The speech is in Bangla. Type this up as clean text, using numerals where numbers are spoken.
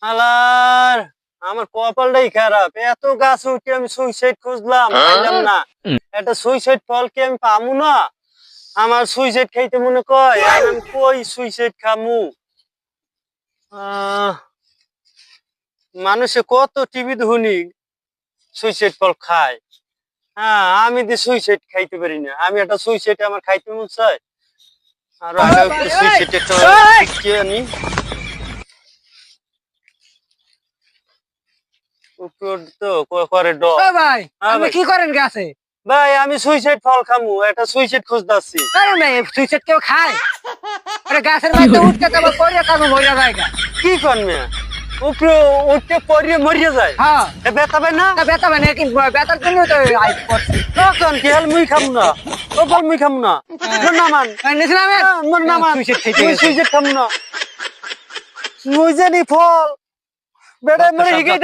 আলার আমার কপালটাই খারাপ, এত গাছ উঠে আমি সুইসাইড খুঁজলাম পাইলাম না। একটা সুইসাইড ফল কি আমি পামু না? আমার সুইসাইড খাইতে মনে কয়, আর আমি কই সুইসাইড খামু? মানুষে কত টিভি ধুনি সুইসাইড ফল খায়, হ্যাঁ আমি তো সুইসাইড খাইতে পারি না। আমি একটা সুইসাইড আমার খাইতে মন চায়, আর আগে একটু সুইসাইড একটা শিখিয়ে আনি। করে ডর। ভাই হ্যাঁ আপনি ভাই। কি করেন গাছে? ভাই আমি সুইসাইড ফল খামু, একটা সুইসাইড খুঁজতাছি। আরে ভাই সুইসাইড কেউ খায়? আরে গাছের মধ্যে উঠতে তো পড়ে কাগো মরে যায় গা। কি করবে উপরে উঠতে পড়িয়ে মরিয়ে যায়? হ্যাঁ এ ব্যথা পাই না? তা ব্যথা মানে কি ব্যথার জন্য তো আইস করছি। তখন কি হেল মুই খাম না, ও বল মুই খাম না, নামান নিছিলাম নামান সুইসাইড খাইতে মুই সুইসাইড খাম না। মুই জানি ফল বেড়ে মরে হিগাইতে